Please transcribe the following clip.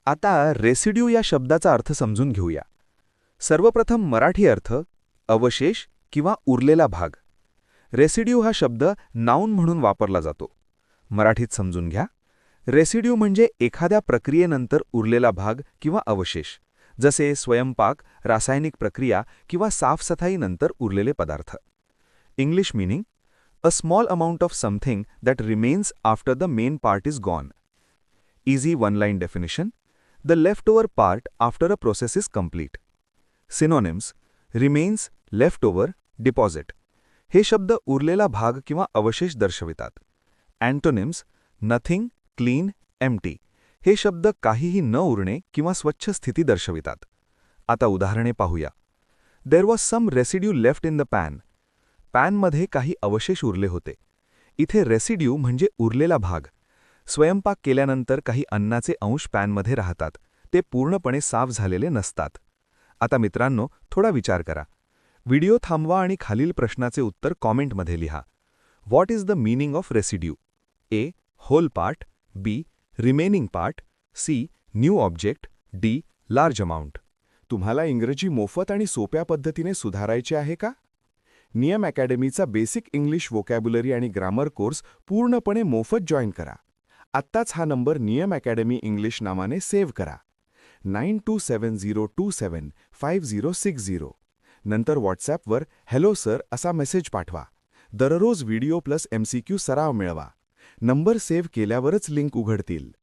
आता रेसिड्यू या शब्दाचा अर्थ समजून घेऊया. सर्वप्रथम मराठी अर्थ अवशेष किंवा उरलेला भाग. रेसिड्यू हा शब्द नाऊन म्हणून वापरला जातो. मराठीत समजून घ्या. रेसिड्यू म्हणजे एखाद्या प्रक्रियेनंतर उरलेला भाग किंवा अवशेष, जसे स्वयंपाक, रासायनिक प्रक्रिया किंवा साफसफाईनंतर उरलेले पदार्थ. English meaning: a small amount of something that remains after the main part is gone. Easy one-line definition: the leftover part after a process is complete. Synonyms: remains, leftover, deposit. हे शब्द उरलेला भाग किंवा अवशेष दर्शवितात. Antonyms: nothing, clean, empty. हे शब्द काहीही न उरणे किंवा स्वच्छ स्थिती दर्शवितात. आता उदाहरणे पाहूया. There was some residue left in the pan. पॅनमध्ये काही अवशेष उरले होते. इथे रेसिड्यू म्हणजे उरलेला भाग. स्वयंपाक केल्यानंतर काही अन्नाचे अंश पॅनमध्ये राहतात. ते पूर्णपणे साफ झालेले नसतात. आता मित्रांनो, थोडा विचार करा. व्हिडिओ थांबवा आणि खालील प्रश्नाचे उत्तर कॉमेंटमध्ये लिहा. What is the meaning of residue? A. Whole part. B. Remaining part. C. New object. D. Large amount. तुम्हाला इंग्रजी मोफत आणि सोप्या पद्धतीने सुधारायचे आहे का? नियम अकॅडमीचा बेसिक इंग्लिश वोकॅब्युलरी आणि ग्रामर कोर्स पूर्णपणे मोफत जॉईन करा. आत्ताच हा नंबर नियम अकॅडमी इंग्लिश नावाने सेव्ह करा. 9270275060. नंतर व्हॉट्सॲपवर हॅलो सर असा मेसेज पाठवा. दररोज व्हिडिओ प्लस MCQ सराव मिळवा. नंबर सेव्ह केल्यावरच लिंक उघडतील.